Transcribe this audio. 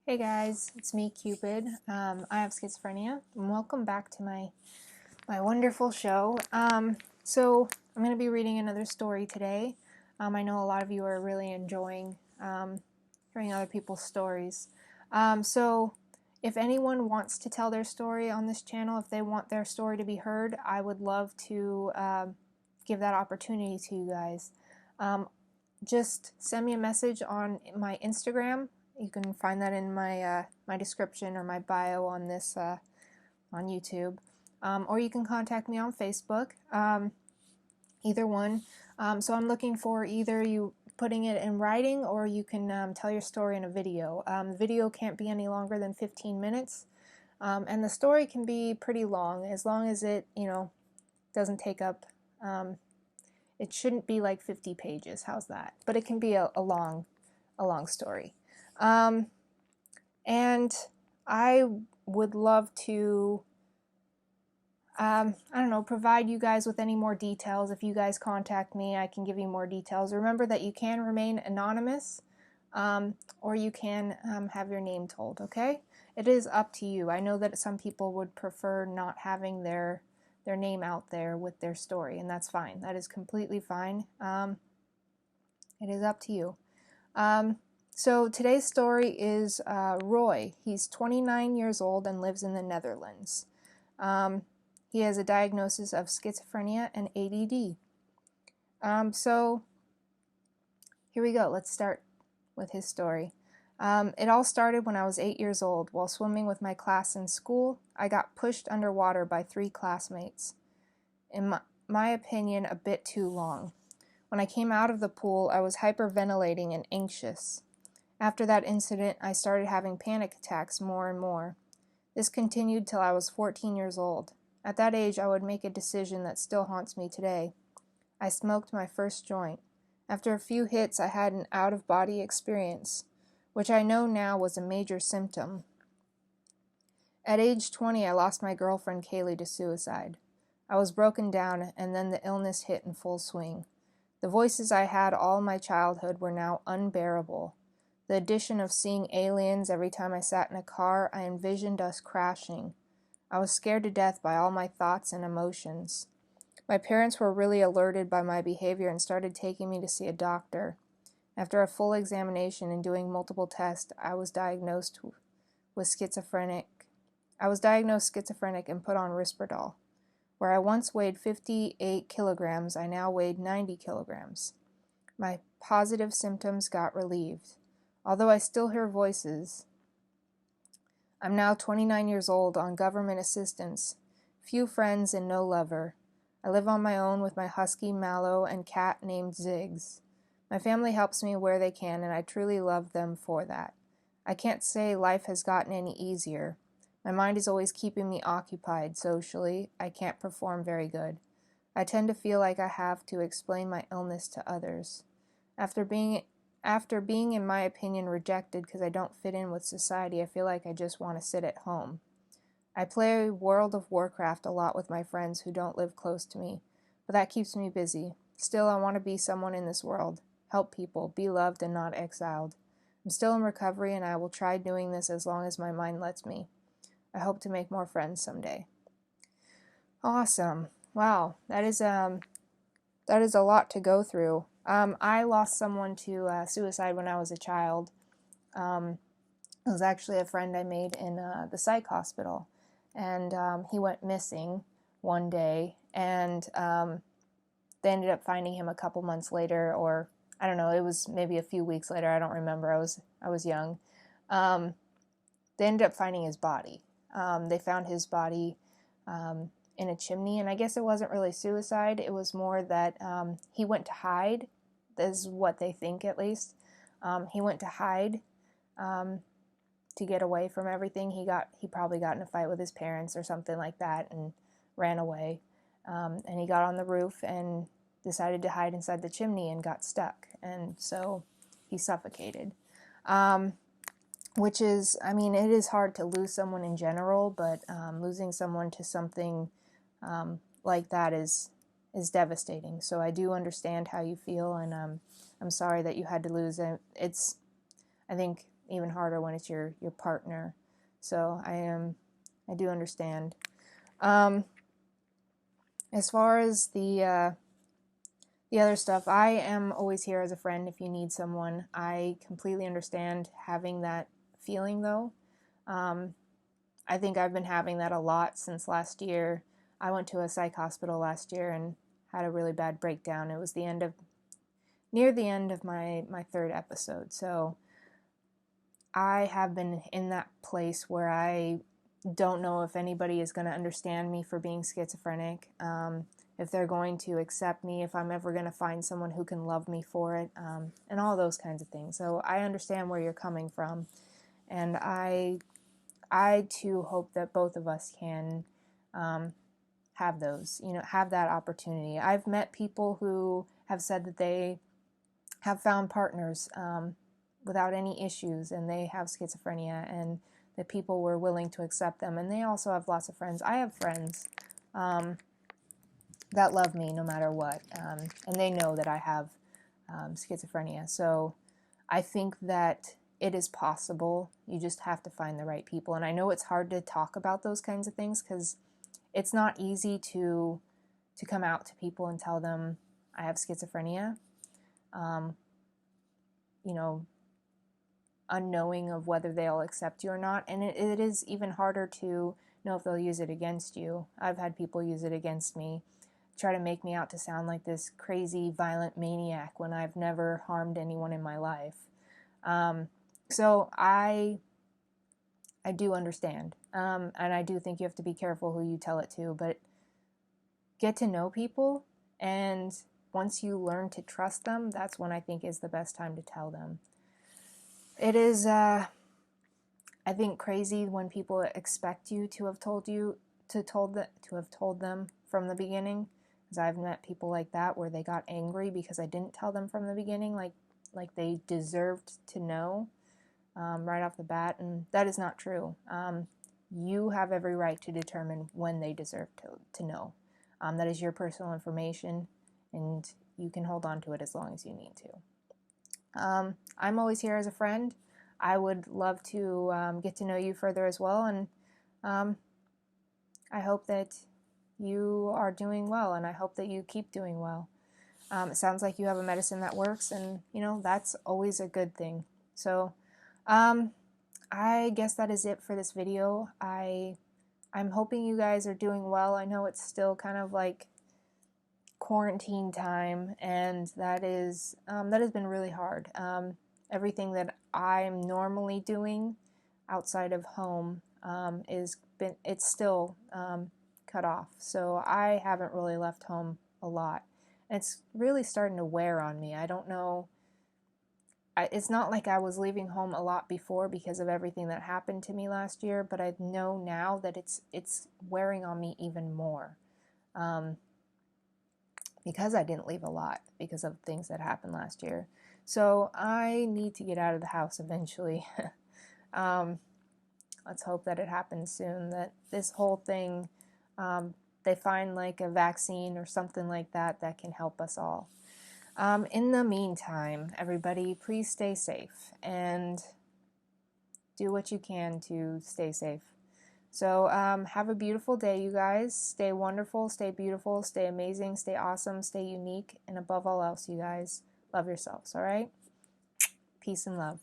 Hey guys, it's me, Cupid. I have schizophrenia, and welcome back to my wonderful show. So I'm going to be reading another story today. I know a lot of you are really enjoying hearing other people's stories. So if anyone wants to tell their story on this channel, if they want their story to be heard, I would love to give that opportunity to you guys. Just send me a message on my Instagram. You can find that in my my description or my bio on this on YouTube, or you can contact me on Facebook. Either one. So I'm looking for either you putting it in writing or you can tell your story in a video. The video can't be any longer than 15 minutes, and the story can be pretty long as it doesn't take up. It shouldn't be like 50 pages. How's that? But it can be a long story. And I would love to, I don't know, provide you guys with any more details. If you guys contact me, I can give you more details. Remember that you can remain anonymous, or you can have your name told, okay? It is up to you. I know that some people would prefer not having their name out there with their story, and that's fine. That is completely fine. It is up to you. So today's story is Roy. He's 29 years old and lives in the Netherlands. He has a diagnosis of schizophrenia and ADD. So here we go. Let's start with his story. It all started when I was 8 years old. While swimming with my class in school, I got pushed underwater by 3 classmates. In my opinion, a bit too long. When I came out of the pool, I was hyperventilating and anxious. After that incident, I started having panic attacks more and more. This continued till I was 14 years old. At that age, I would make a decision that still haunts me today. I smoked my first joint. After a few hits, I had an out-of-body experience, which I know now was a major symptom. At age 20, I lost my girlfriend Kaylee to suicide. I was broken down, and then the illness hit in full swing. The voices I had all my childhood were now unbearable. The addition of seeing aliens every time I sat in a car, I envisioned us crashing. I was scared to death by all my thoughts and emotions. My parents were really alerted by my behavior and started taking me to see a doctor. After a full examination and doing multiple tests, I was diagnosed schizophrenic and put on Risperdal. Where I once weighed 58 kilograms, I now weighed 90 kilograms. My positive symptoms got relieved. Although I still hear voices, I'm now 29 years old on government assistance, few friends and no lover. I live on my own with my husky Mallow and cat named Ziggs. My family helps me where they can, and I truly love them for that. I can't say life has gotten any easier. My mind is always keeping me occupied socially. I can't perform very good. I tend to feel like I have to explain my illness to others. After being, in my opinion, rejected because I don't fit in with society, I feel like I just want to sit at home. I play World of Warcraft a lot with my friends who don't live close to me, but that keeps me busy. Still, I want to be someone in this world, help people, be loved and not exiled. I'm still in recovery, and I will try doing this as long as my mind lets me. I hope to make more friends someday. Awesome. Wow, that is a lot to go through. I lost someone to suicide when I was a child. It was actually a friend I made in the psych hospital, and he went missing one day, and they ended up finding him a couple months later, or I don't know, it was maybe a few weeks later. I don't remember. I was young. They ended up finding his body. They found his body in a chimney, and I guess it wasn't really suicide. It was more that he went to hide. Is what they think, at least. He went to hide to get away from everything. He probably got in a fight with his parents or something like that and ran away. And he got on the roof and decided to hide inside the chimney and got stuck, and so he suffocated. Which is, I mean, it is hard to lose someone in general, but losing someone to something like that is devastating. So I do understand how you feel, and I'm sorry that you had to lose it. I think even harder when it's your partner. So I do understand. As far as the other stuff, I am always here as a friend if you need someone. I completely understand having that feeling, though. I think I've been having that a lot since last year. I went to a psych hospital last year and had a really bad breakdown. It was near the end of my third episode. So I have been in that place where I don't know if anybody is going to understand me for being schizophrenic, if they're going to accept me, if I'm ever going to find someone who can love me for it, and all those kinds of things. So I understand where you're coming from, and I too hope that both of us can have have that opportunity. I've met people who have said that they have found partners without any issues, and they have schizophrenia, and that people were willing to accept them, and they also have lots of friends. I have friends that love me no matter what, and they know that I have schizophrenia. So I think that it is possible. You just have to find the right people, and I know it's hard to talk about those kinds of things because it's not easy to come out to people and tell them I have schizophrenia. Unknowing of whether they'll accept you or not, and it is even harder to know if they'll use it against you. I've had people use it against me, try to make me out to sound like this crazy, violent maniac when I've never harmed anyone in my life. So I do understand, and I do think you have to be careful who you tell it to, but get to know people, and once you learn to trust them, that's when I think is the best time to tell them. It is, I think, crazy when people expect you to have told them from the beginning. Because I've met people like that where they got angry because I didn't tell them from the beginning, like they deserved to know right off the bat, and that is not true. You have every right to determine when they deserve to know. That is your personal information, and you can hold on to it as long as you need to. I'm always here as a friend. I would love to get to know you further as well, and I hope that you are doing well, and I hope that you keep doing well. It sounds like you have a medicine that works, and that's always a good thing. So I guess that is it for this video. I'm hoping you guys are doing well. I know it's still kind of like quarantine time, and that has been really hard. Everything that I'm normally doing outside of home it's still cut off. So I haven't really left home a lot. It's really starting to wear on me. I don't know. It's not like I was leaving home a lot before because of everything that happened to me last year, but I know now that it's wearing on me even more. Because I didn't leave a lot because of things that happened last year. So I need to get out of the house eventually. Let's hope that it happens soon, that this whole thing, they find like a vaccine or something like that can help us all. In the meantime, everybody, please stay safe and do what you can to stay safe. So have a beautiful day, you guys. Stay wonderful, stay beautiful, stay amazing, stay awesome, stay unique, and above all else, you guys, love yourselves, all right? Peace and love.